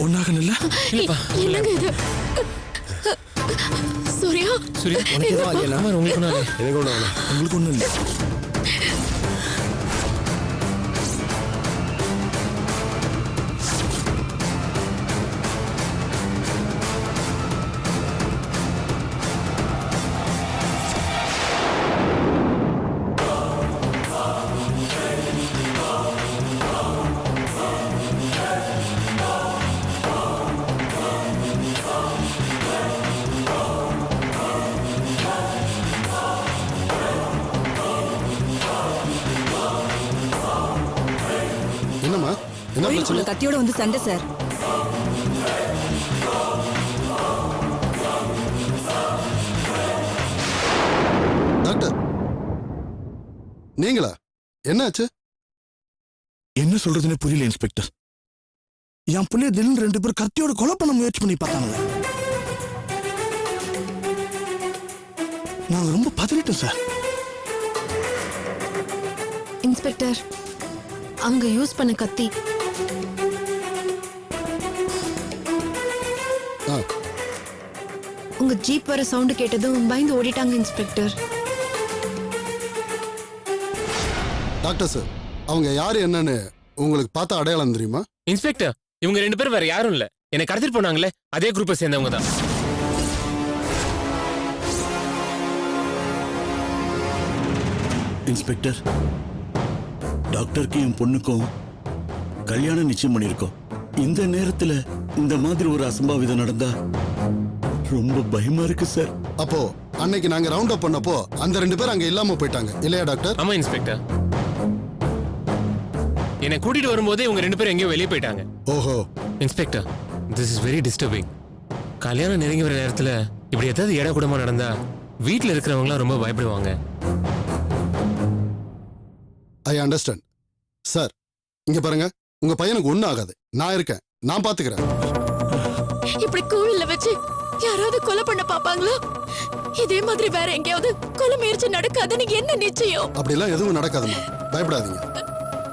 ஒன்னாகல என்னங்க இது சூர்யா சூர்யா உனக்கு ஏதோ ஆகல உங்களுக்கு ஒண்ணு எனக்கு ஒண்ணு உங்களுக்கு ஒண்ணும் இல்லை என்னம்மா என்ன பிரச்சனை? கத்தியோட வந்து சண்டை சார். டாக்டர் நீங்களா? என்னாச்சு? என்ன சொல்றதுன்னு புரியல இன்ஸ்பெக்டர். என் பிள்ளைய திடீர்னு 2 பேர் கத்தியோட கொலை பண்ண முயற்சி பண்ணி பார்த்தாங்க. நாங்க ரொம்ப பதறிட்டோம் சார். இன்ஸ்பெக்டர் அவங்க யூஸ் பண்ண கத்தி ஆ, உங்க ஜீப் வர சவுண்ட் கேட்டதும் பயந்து ஓடிட்டாங்க இன்ஸ்பெக்டர். டாக்டர் சார் அவங்க யாரு என்னன்னு உங்களுக்கு பார்த்த அடையாளம் தெரியுமா? இன்ஸ்பெக்டர் இவங்க 2 பேரும் வேற யாரும் இல்ல, என்னை கடத்திட்டு போனாங்களே அதே குரூப்பை சேர்ந்தவங்க தான். இன்ஸ்பெக்டர், டாக்டருக்கு என் பொண்ணுக்கும் கல்யாணம் நிச்சயம் பண்ணிருக்கோம். இந்த நேரத்துல இந்த மாதிரி ஒரு அசம்பாவிதம் நடந்தா ரொம்ப பயமா இருக்கு சார். அப்போ அன்னைக்கு நாங்க ரவுண்ட் அப் பண்ணப்போ அந்த 2 பேர் அங்க இல்லாம போயிட்டாங்க இல்லையா டாக்டர்? ஆமா இன்ஸ்பெக்டர், என்னை கூட்டிட்டு வரும்போதே இவங்க 2 பேரும் எங்கேயோ வெளியே போயிட்டாங்க. ஓஹோ. Inspector this is very disturbing. கல்யாணம் நெருங்கி வர நேரத்துல இப்படி ஏதாவது இட கூடமா நடந்தா வீட்டுல இருக்கிறவங்களாம் ரொம்ப பயப்படுவாங்க. I understand sir. இங்க பாருங்க, உங்க பையனுக்கு ஒண்ணும் ஆகாது. நான் இருக்கேன், நான் பாத்துக்கிறேன். இப்படி கோவில்ல வச்சு யாராவது கொலை பண்ண பாப்பாங்களா? இதே மாதிரி வேற எங்கேயாவது கொலை முயற்சி நடக்காதுன்னு என்ன நிச்சயம்? அப்படிலாம் எதுவும் நடக்காதுமா, பயப்படாதீங்க.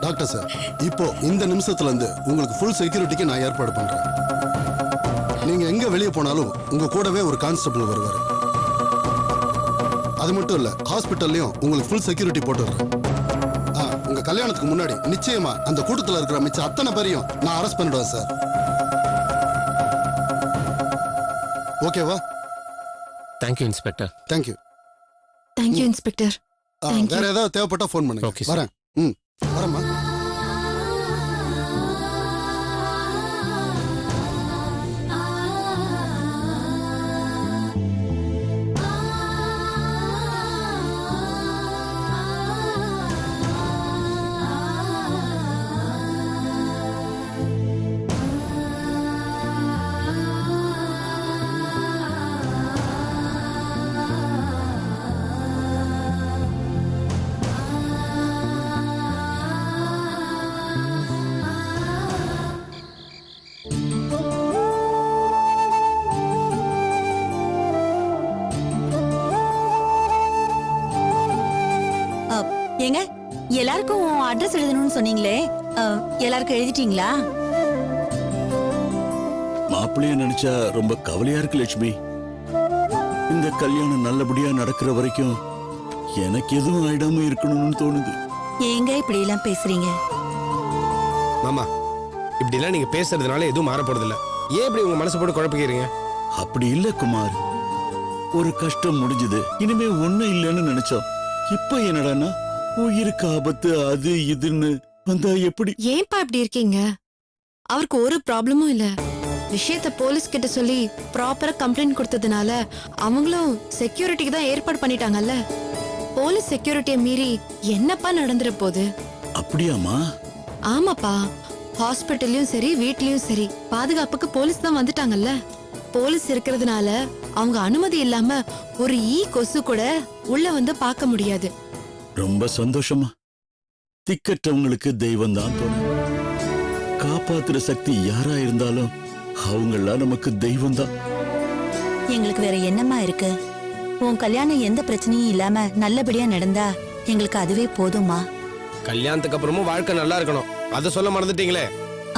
டாக்டர் சார் இப்போ இந்த நிமிஷத்துல இருந்து உங்களுக்கு ஃபுல் செக்யூரிட்டிக்கு நான் ஏற்பாடு பண்றேன். நீங்க எங்க வெளியே போனாலும் உங்க கூடவே ஒரு கான்ஸ்டபிள் வருவாரு. அது மட்டும் இல்ல, ஹாஸ்பிட்டல்லையும் உங்களுக்கு ஃபுல் செக்யூரிட்டி போட்டுடுறேன். உங்க கல்யாணத்துக்கு முன்னாடி நிச்சயமா அந்த கூட்டத்துல இருக்கிற மிச்ச அத்தனை பேரையும் நான் அரெஸ்ட் பண்ணிடுவேன் சார். ஓகேவா? Thank you inspector. Thank you. Thank you inspector. வேற ஏதாவது தேவைப்பட்டா ஃபோன் பண்ணுங்க. Okay, sir. வரேன். வரேம்மா. ஏங்க எல்லாருக்கும் அட்ரஸ் எழுதணும்னு சொன்னீங்களே, எல்லாருக்கும் எழுதிட்டீங்களா? மாப்பிள்ளைய நினைச்சா ரொம்ப கவலையா இருக்கு லட்சுமி. இந்த கல்யாணம் நல்லபடியா நடக்கிற வரைக்கும் எனக்கு எதுவும் ஆயிடாம இருக்கணும்னு தோணுது. ஏங்க இப்படி எல்லாம் பேசுறீங்க? மாமா இப்படி எல்லாம் நீங்க பேசுறதுனால எதுவும் மாற போறது இல்ல. ஏன் இப்படி உங்க மனசு போட்டு குழப்பிக்கிறீங்க? அப்படி இல்ல குமார், ஒரு கஷ்டம் முடிஞ்சது, இனிமே ஒண்ணும் இல்லைன்னு நினைச்சோம். இப்ப என்னடான்னா உயிருக்கு ஆபத்து அது இதுன்னு வந்தா எப்படி? ஏன்பா இப்படி இருக்கீங்க? அவருக்கு ஒரு ப்ராப்ளமும் இல்ல. விஷயத்த போலீஸ் கிட்ட சொல்லி ப்ராப்பரா கம்ப்ளைண்ட் கொடுத்ததுனால அவங்களும் செக்யூரிட்டிக்கு தான் ஏற்பாடு பண்ணிட்டாங்கல்ல. போலீஸ் செக்யூரிட்டியை மீறி என்னப்பா நடந்துற போகுது? அப்படியாமா? ஆமாப்பா, ஹாஸ்பிட்டல்லயும் சரி வீட்லயும் சரி பாதுகாப்புக்கு போலீஸ் தான் வந்துட்டாங்கல்ல. போலீஸ் இருக்கிறதுனால அவங்க அனுமதி இல்லாம ஒரு கொசு கூட உள்ள வந்து பார்க்க முடியாது. ரொம்ப சந்தோஷமா. திக்கற்றவங்களுக்கு தெய்வம் தான் தோணும். காப்பாத்துற சக்தி யாரா இருந்தாலும் அவங்கெல்லாம் நமக்கு தெய்வம் தான். எங்களுக்கு வேற என்னமா இருக்கு? உன் கல்யாணம் எந்த பிரச்சனையும் இல்லாம நல்லபடியா நடந்தா எங்களுக்கு அதுவே போதுமா? கல்யாணத்துக்கு அப்புறமும் வாழ்க்கை நல்லா இருக்கணும், அதை சொல்ல மறந்துட்டீங்களே.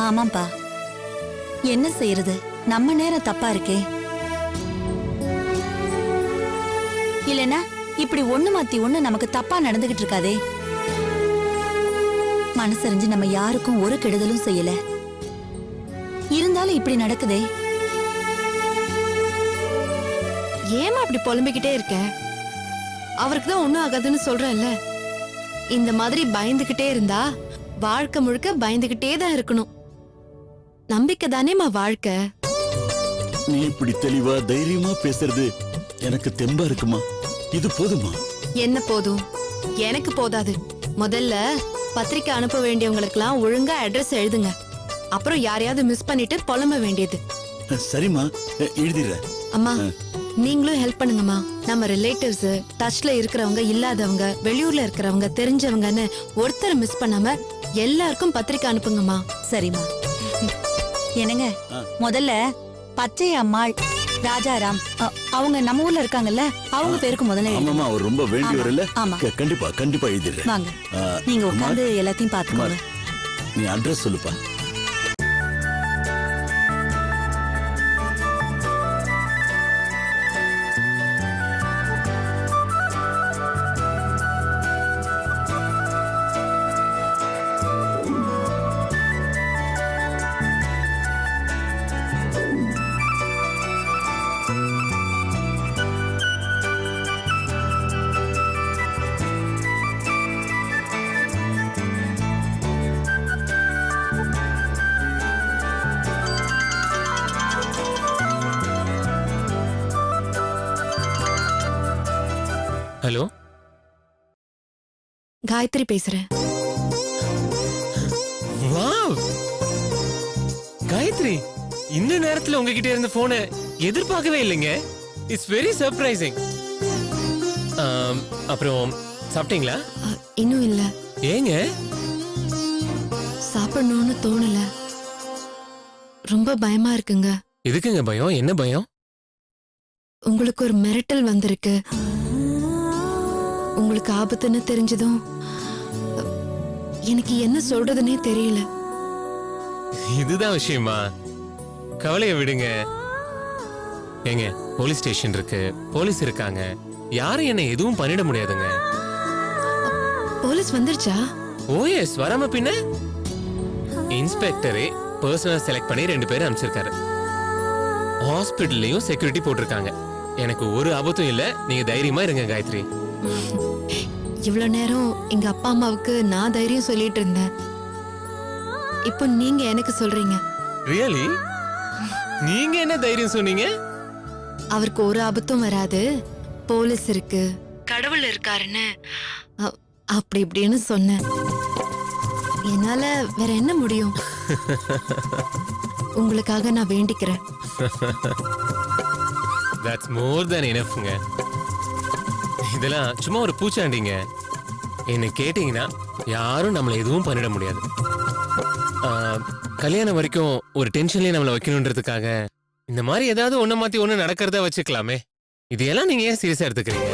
ஆமாப்பா, என்ன செய்யறது, நம்ம நேரம் தப்பா இருக்கே. இல்லனா இப்படி ஒண்ணு மாத்தி ஒண்ணு நமக்கு தப்பா நடந்துகிட்டு இருக்காதே. மனசறிஞ்சு நம்ம யாருக்கும் ஒரு கெடுதலும் செய்யல, இருந்தாலும் இப்படி நடக்குதே. ஏமா அப்படி புலம்பிக்கிட்டே இருக்க? அவருக்கு தான் ஒண்ணும் ஆகாதுன்னு சொல்றேன்ல. இந்த மாதிரி பயந்துகிட்டே இருந்தா வாழ்க்கை முழுக்க பயந்துகிட்டே தான் இருக்கணும். நம்பிக்கை தானேமா வாழ்க்கை. நீ இப்படி தெளிவா தைரியமா பேசுறது எனக்கு தெம்பா இருக்குமா? இது போதுமா? என்ன போதும்? எனக்கு போதாது. முதல்ல பத்திரிக்கை அனுப்ப வேண்டியவங்களுக்கெல்லாம் ஒழுங்கா அட்ரஸ் எழுதுங்க. அப்புறம் யாரையாவது மிஸ் பண்ணிட்டு புலம்ப வேண்டியது. சரிம்மா, எழுதிடுறேன். அம்மா நீங்களும் ஹெல்ப் பண்ணுங்கம்மா. நம்ம ரிலேட்டிவ்ஸ், டச்ல இருக்கிறவங்க, இல்லாதவங்க, வெளியூர்ல இருக்கிறவங்க, தெரிஞ்சவங்கன்னு ஒருத்தரை மிஸ் பண்ணாம எல்லாருக்கும் பத்திரிக்கை அனுப்புங்கம்மா. சரிம்மா. என்னங்க, முதல்ல பச்சை அம்மாள், ராஜாராம் அவங்க நம்ம ஊர்ல இருக்காங்கல்ல, அவங்க பேருக்கு முதல்ல எழுதுங்க. ஆமாமா, அவர் ரொம்ப வேண்டியவர் இல்ல? ஆமா. கண்டிப்பா கண்டிப்பா எழுதிடுறேன். வாங்க, நீங்க உட்கார்ந்து எல்லாத்தையும் பாத்துக்கோங்க. நீ அட்ரஸ் சொல்லுப்பா. ஹலோ, காயத்ரி பேசுறேன். வாவ் காயத்ரி, இந்த நேரத்துல உங்ககிட்ட இருந்த போனை எதிர்பார்க்கவே இல்லைங்க. It's very surprising. அப்புறம் சாப்பிட்டீங்களா? இன்னும் இல்ல. ஏங்க? சாப்பிடணும்னு தோணல. ரொம்ப பயமா இருக்குங்க. எதுக்குங்க பயம்? என்ன பயம்? உங்களுக்கு ஒரு மிரட்டல் வந்திருக்கு. உங்களுக்கு ஆபத்துன்னு தெரிஞ்சதும் எனக்கு என்ன சொல்றதுன்னே தெரியல. இதுதான் விஷயமா? கவலைய விடுங்க. ஏங்க, போலீஸ் ஸ்டேஷன் இருக்கு, போலீஸ் இருக்காங்க, யாரும் என்ன எதுவும் பண்ணிட முடியாதுங்க. போலீஸ் வந்துருச்சா? ஓஎஸ், வராம பின்ன. இன்ஸ்பெக்டரே பர்சனல் செலக்ட் பண்ணி 2 பேரை அனுப்பிச்சிருக்காரு. ஹாஸ்பிட்டல்லையும் செக்யூரிட்டி போட்டிருக்காங்க. எனக்கு ஒரு ஆபத்தும் இல்ல, நீங்க தைரியமா இருங்க காயத்ரி. இவ்வளவு நேரம் எங்க அப்பா அம்மாவுக்கு நான் தைரியம் சொல்லிட்டு இருந்தேன். இப்போ நீங்க எனக்கு சொல்றீங்க. ரியலி? நீங்க என்ன தைரியம் சொன்னீங்க? அவருக்கு ஒரு ஆபத்தும் வராது, போலீஸ் இருக்கு, கடவுள் இருக்காருன்னு அப்படி இப்படின்னு சொன்னேன். என்னால வேற என்ன முடியும்? உங்களுக்காக நான் வேண்டிக்கிறேன். That's more than enoughங்க. இதெல்லாம் சும்மா ஒரு பூச்சாண்டிங்க. என்ன கேட்டீங்கன்னா யாரும் நம்மளை எதுவும் பண்ணிட முடியாது. கல்யாணம் வரைக்கும் ஒரு டென்ஷன்லயே நம்மளை வைக்கணுன்றதுக்காக இந்த மாதிரி ஏதாவது ஒண்ணு மாத்தி ஒண்ணு நடக்கிறதா வச்சுக்கலாமே. இதையெல்லாம் நீங்க ஏன் சீரியஸா எடுத்துக்கிறீங்க?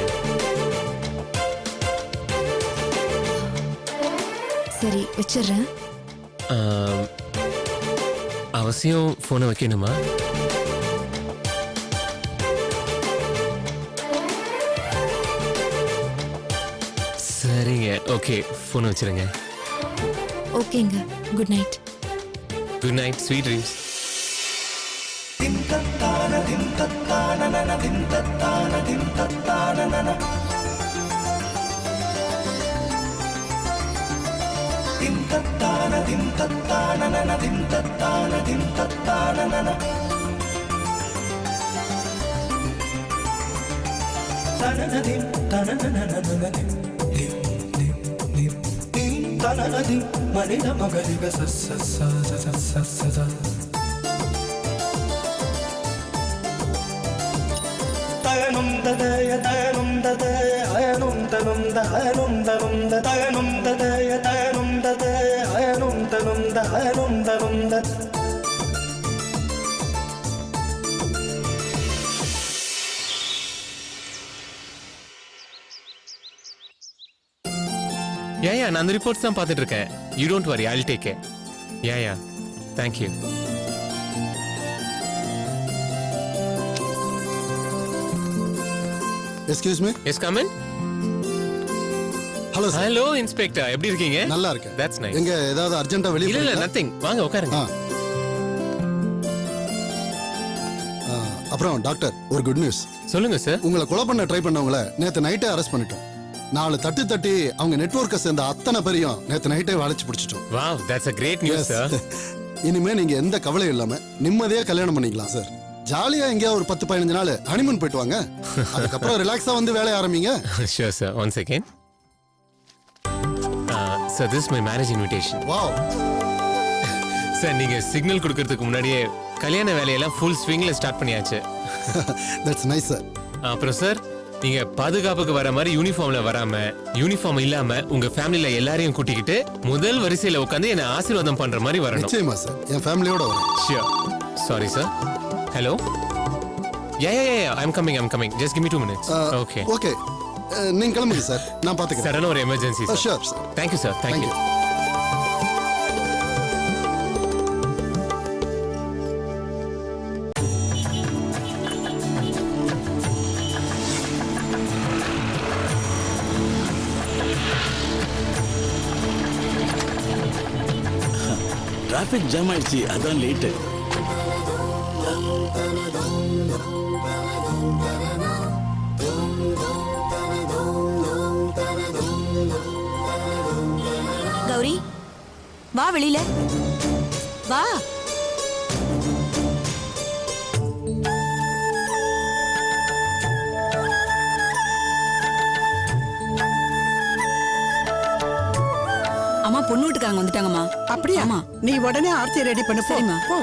சரி, வச்சிடுறேன். அவசியம் போனை வைக்கணுமா? சரிங்க, ஓகே, போன் வச்சிருங்க. ஓகேங்க, good night. Good night, sweet dreams. Yeah, நான் அந்த ரிப்போர்ட்ஸ் தான் பார்த்துட்டு இருக்கேன். You don't worry, I will take care. Yeah, thank you. Excuse me. Yes come in. Hello sir. Hello inspector, எப்படி இருக்கீங்க? நல்லா இருக்கேன். That's nice. எங்க ஏதாவது அர்ஜென்ட்டா வெளிய இல்ல இல்ல போறீங்களா? நதிங். வாங்க உட்காருங்க. அப்புறம் டாக்டர், ஒரு குட் நியூஸ். சொல்லுங்க சார். உங்களை கொலை பண்ண ட்ரை பண்ணவங்கள நேத்து நைட்டே அரெஸ்ட் பண்ணிட்டோம். 4 தட்டி அவங்க நெட்வொர்க்கை சேர்ந்த அத்தனை பேரையும் நேத்து நைட்டே வளைச்சு பிடிச்சிட்டோம். Wow, that's a great news sir. இனிமே நீங்க எந்த கவலையும் இல்லாம நிம்மதியா கல்யாணம் பண்ணிக்கலாம் சார். ஜாலியா எங்கேயா ஒரு 10-15 நாள் ஹனிமூன் போயிட்டு வாங்க. அதுக்கப்புறம் ரிலாக்ஸா வந்து வேலைய ஆரம்பிங்க. Sure sir, one second. Sir, this is my marriage invitation. Wow. Sir, நீங்க சிக்னல் கொடுக்கறதுக்கு முன்னாடியே கல்யாண வேலையெல்லாம் ஃபுல் ஸ்விங்ல ஸ்டார்ட் பண்ணியாச்சு. That's nice sir. அப்புறம் சார், நீங்க பாதுகாப்புக்கு வர மாதிரி யூனிஃபார்ம்ல வராம, யூனிஃபார்ம் இல்லாம உங்க ஃபேமிலில எல்லாரையும் கூட்டிக்கிட்டு முதல் வரிசையில உட்கார்ந்து என்ன ஆசீர்வாதம் பண்ற மாதிரி வரணும். நிச்சயமா சார், என் ஃபேமிலியோட வரேன். Sure. Sorry sir. Hello. Yeah. I'm coming. Just give me 2 minutes. Okay. Okay, நீங்க கிளம்புங்க சார், நான் பாத்துக்கிறேன். சடனா ஒரு emergency sir. Sure sir. Thank you sir. Thank you. Traffic jam ஆயிடுச்சு, அதான் லேட்டு. கௌரி, வா வெளியில வா. அம்மா பொண்ணு வீட்டுக்காரங்க வந்துட்டாங்கம்மா. அப்படியா? ஆமா. நீ உடனே ஆர்த்தி ரெடி பண்ணு. சரிம்மா. போ.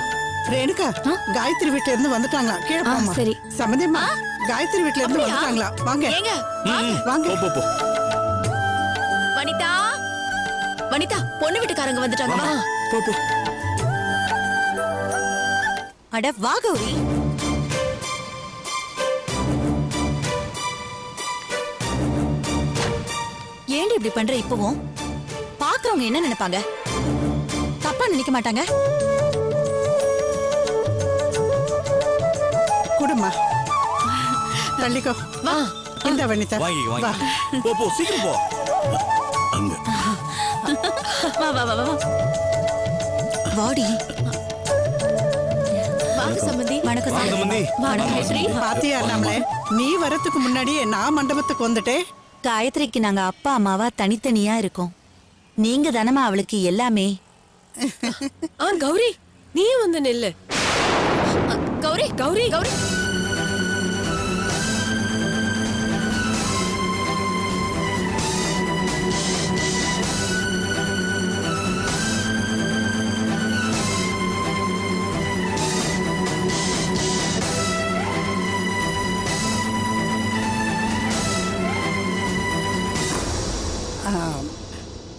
ரேணுகா, காயத்ரி வீட்ல இருந்து வந்துட்டாங்களா? கீழே போம்மா. சரி. சம்பந்தியம்மா, காயத்ரி வீட்ல இருந்து வந்துட்டாங்களா? வாங்க ஏங்க வாங்க. போ. வனிதா, பொண்ணு வீட்டுக்காரங்க வந்துட்டாங்க. போ. அட வா கௌரி. ஏன்டி இப்படி பண்ற? இப்பவும் பாக்குறவங்க என்ன நினைப்பாங்க? தப்பா நினைக்க மாட்டாங்க? குடுமா, தள்ளிக்கோ. வா. இந்த வனிதா, வா. போ சீக்கிரம் போ. அங்க வா. வாடி. வாங்க சம்பந்தி. வணக்கம் சம்பந்தி. வணக்கம் ஸ்ரீ. பாத்தியா நம்மளே, நீ வரத்துக்கு முன்னாடியே நான் மண்டபத்துக்கு வந்துட்டேன். காயத்ரிக்கு நாங்க அப்பா அம்மாவா தனித்தனியா இருக்கோம். நீங்க தானமா அவளுக்கு எல்லாமே. கௌரி, நீ வந்து நில்லு. கௌரி.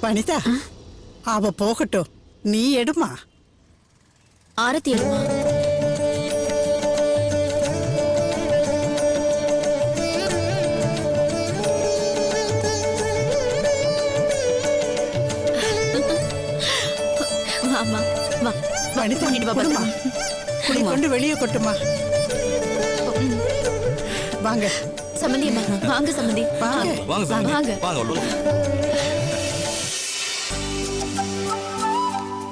வனிதா, அவ போகட்டும், நீ எடுமா. ஆரத்தி எடுமா. வாமா, வா. வனிதா, பண்ணிட்டு வா, குடுமா. குடி கொண்டு வெளியே கொட்டுமா. வாங்க சம்பந்தி அம்மா, வாங்க சம்பந்தி. வாங்க. வாங்க.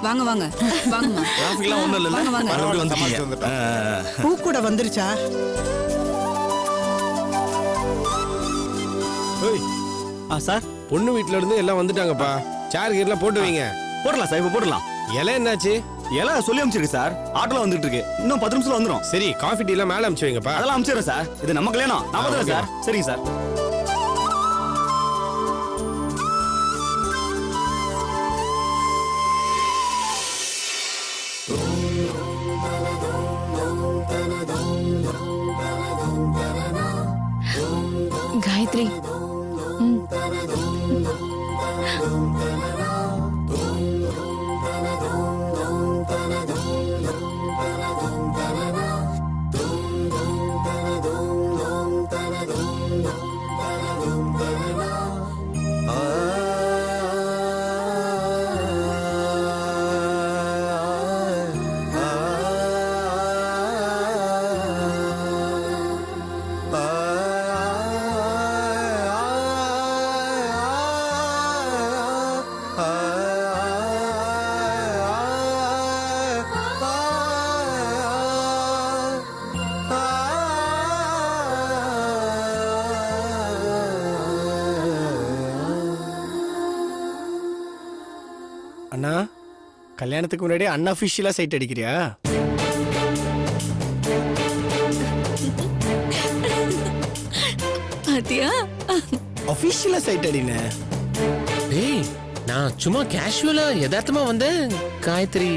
வாங்கம்மா. டிராஃபிக்லாம் ஒண்ணும் இல்ல. வாங்க. மறுபடியும் வந்துட்டீங்க. பூ கூட வந்துருச்சா? சார், பொண்ணு வீட்ல இருந்து எல்லாம் வந்துட்டாங்கப்பா. சேர் கீர்லாம் போட்டு வைங்க. போடலாம் சார், இப்ப போடலாம். இலை என்னாச்சு? எல்லாம் சொல்லி அனுப்பிச்சிருக்கு சார். ஆட்டோல வந்துட்டு இருக்கு, இன்னும் 10 நிமிஷத்துல வந்துரும். சரி, காஃபி டீ எல்லாம் மேல அனுப்பிச்சு வைங்கப்பா. அதெல்லாம் அனுப்பிச்சிடுறேன் சார். இது நம்ம கல்யாணம், நான் வந்துடுறேன் சார். சரிங்க சார். காயத்ரி. கல்யாணத்துக்கு முன்னாடி அன்அஃபிஷியலா சைட் அடிக்கிறியா? பாத்தியா? அஃபிஷியலா சைட் அடினே. டேய் நான் சும்மா கேஷுவலா யதார்த்தமா வந்தேன். காயத்ரி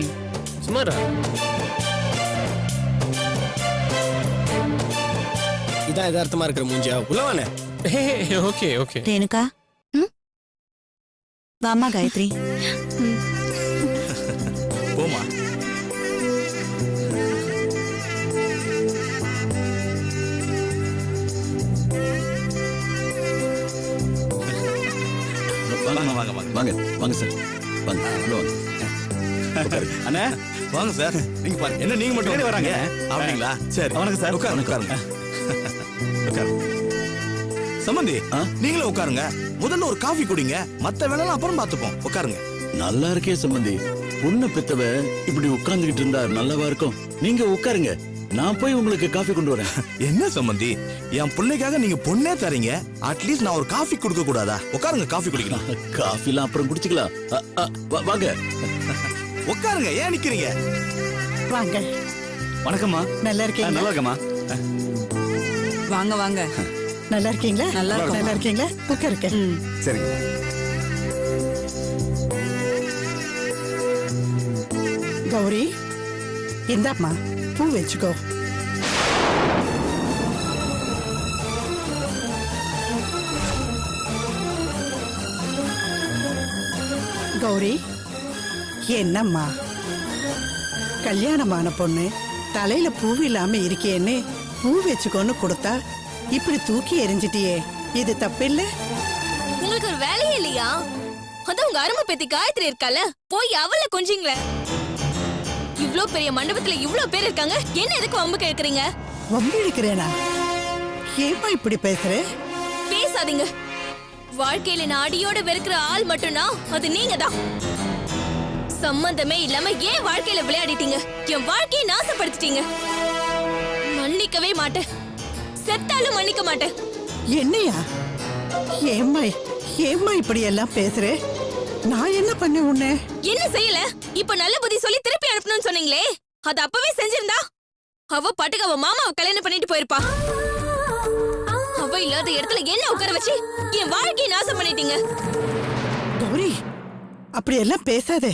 சுமாரா இதான் யதார்த்தமா இருக்கிற மூஞ்சியா? உள்ளவானே. Okay okay. ரேணுகா வாமா காயத்ரி. போமா. வாங்க வாங்க வாங்க வாங்க வாங்க சார் வாங்க உள்ள வாங்க. அண்ணா வாங்க சார். நீங்க பாருங்க. என்ன நீங்க மட்டும் வராங்க? அப்படிங்களா? சரி. வணக்கம் சார். உட்காருங்க. சம்பந்தி நீங்களும் உட்காருங்க. முதல்ல ஒரு காஃபி குடிங்க. மத்த வேலைலாம் அப்புறம் பார்த்துப்போம். உட்காருங்க. நல்லா இருக்கே சம்பந்தி. பொண்ணு பெத்தவ இப்படி உட்கார்ந்துகிட்டு இருந்தா நல்லாவா இருக்கும்? நீங்க உட்காருங்க, நான் போய் உங்களுக்கு காஃபி கொண்டு வரேன். என்ன சம்பந்தி, என் பிள்ளைக்காக நீங்க பொண்ணே தரீங்க, அட்லீஸ்ட் நான் ஒரு காஃபி கொடுக்க கூடாதா? உட்காருங்க, காஃபி குடிக்கலாம். காஃபிலாம் அப்புறம் குடிச்சுக்கலாம். வாங்க உட்காருங்க, ஏன் நிக்கிறீங்க? வாங்க. வணக்கம்மா. நல்லா இருக்கீங்களா? நல்லா இருக்கம்மா. வாங்க வாங்க. நல்லா இருக்கீங்களா? நல்லா இருக்கோம். நல்லா இருக்கீங்களா? உட்காருங்க. சரிங்க. கௌரி இந்தாம்மா பூ வச்சுக்கோ. கௌரி என்னம்மா கல்யாணமான பொண்ணு தலையில பூ இல்லாம இருக்கேன்னு பூ வச்சுக்கோன்னு கொடுத்தா இப்படி தூக்கி எரிஞ்சிட்டியே, இது தப்பில்ல? உங்களுக்கு ஒரு வேலையே இல்லையா? அதான் உங்க அருமை பேத்தி காயத்ரி இருக்கால, போய் அவள கொஞ்சீங்களே. இவ்ளோ பெரிய மண்டபத்துல இவ்ளோ பேர் இருக்காங்க, என்ன எதுக்கு வம்பு கேக்குறீங்க? வம்பு இழுக்கிறேனா? ஏமா இப்படி பேசுற? பேசாதீங்க. வாழ்க்கையில நான் அடியோட வெறுக்கிற ஆள் மட்டும்னா அது நீங்க தான். சம்பந்தமே இல்லாம ஏன் வாழ்க்கையில விளையாடிட்டீங்க? என் வாழ்க்கையை நாசப்படுத்திட்டீங்க. மன்னிக்கவே மாட்டேன். செத்தாலும் மன்னிக்க மாட்டேன். என்னையா? ஏம்மா ஏம்மா இப்படி எல்லாம் பேசுற? நான் என்ன பண்ண உன்ன? என்ன செய்யல? இப்ப நல்ல புத்தி சொல்லி திருப்பி அனுப்பணும்னு சொன்னீங்களே, அது அப்பவே செஞ்சிருந்தா அவ பாட்டுக்கு அவ மாமாவை கல்யாணம் பண்ணிட்டு போயிருப்பா. அவ இல்லாத இடத்துல என்ன உட்கார வச்சு என் வாழ்க்கையை நாசம் பண்ணிட்டீங்க. கௌரி அப்படி எல்லாம் பேசாதே,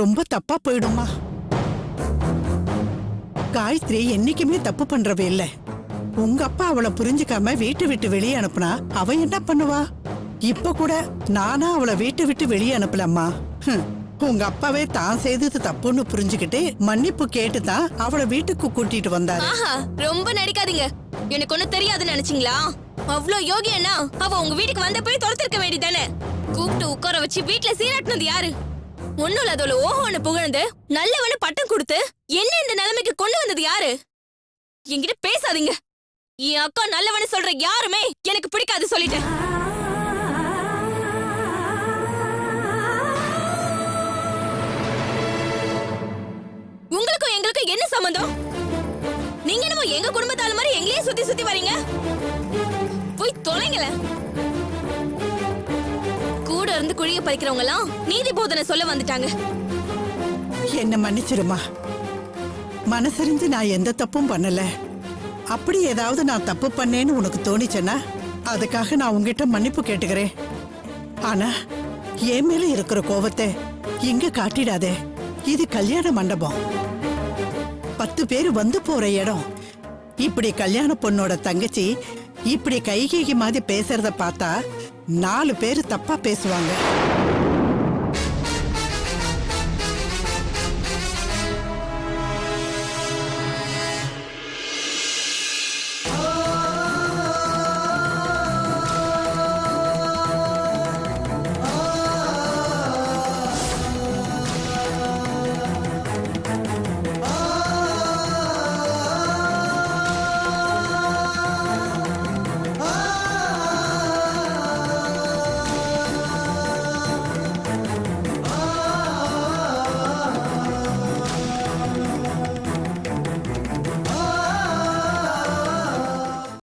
ரொம்ப தப்பா போயிடுமா. காயத்ரி என்னைக்குமே தப்பு பண்றவே இல்ல. உங்க அப்பா அவளை புரிஞ்சுக்காம வீட்டை விட்டு வெளியே அனுப்புனா அவ என்ன பண்ணுவா? இப்ப கூட நானா அவளை வீட்டை விட்டு வெளியே அனுப்பலம்மா. உங்க அப்பாவே தான் செய்தது தப்புன்னு புரிஞ்சுக்கிட்டு மன்னிப்பு கேட்டுதான் அவளை வீட்டுக்கு கூட்டிட்டு வந்தாரு. ஆஹா, ரொம்ப நடிக்காதீங்க. எனக்கு ஒண்ணு தெரியாதுன்னு நினைச்சீங்களா? அவ்ளோ யோகியன்னா அவ உங்க வீட்டுக்கு வந்த போய் துரத்திருக்க வேண்டியதானே. கூப்பிட்டு உட்கார வச்சு வீட்டுல சீராட்டினது யாரு? ஒண்ணும் இல்லாதவள ஓஹோன்னு புகழ்ந்து நல்லவனு பட்டம் கொடுத்து என்ன இந்த நிலைமைக்கு கொண்டு வந்தது யாரு? என்கிட்ட பேசாதீங்க. என் அக்கா நல்லவனு சொல்ற யாருமே எனக்கு பிடிக்காது சொல்லிட்டேன். உங்களுக்கும் எங்களுக்கும் என்ன சம்பந்தம்? நீங்க என்னமோ எங்க குடும்பத்தால மாதிரி எங்களையே சுத்தி சுத்தி வரீங்க. போய் தொலைங்கள. கூட இருந்து குழிய பறிக்கிறவங்க எல்லாம் நீதி போதனை சொல்ல வந்துட்டாங்க. என்ன மன்னிச்சிருமா. மனசறிஞ்சு நான் எந்த தப்பும் பண்ணல. அப்படி ஏதாவது நான் தப்பு பண்ணேன்னு உனக்கு தோணிச்சேன்னா அதுக்காக நான் உங்ககிட்ட மன்னிப்பு கேட்டுக்கிறேன். ஆனா என் மேல இருக்கிற கோபத்தை இங்க காட்டிடாதே. இது கல்யாண மண்டபம், 10 பேர் வந்து போற இடம். இப்படி கல்யாண பொண்ணோட தங்கச்சி இப்படி கைகேகி மாதிரி பேசுறத பார்த்தா 4 பேர் தப்பா பேசுவாங்க.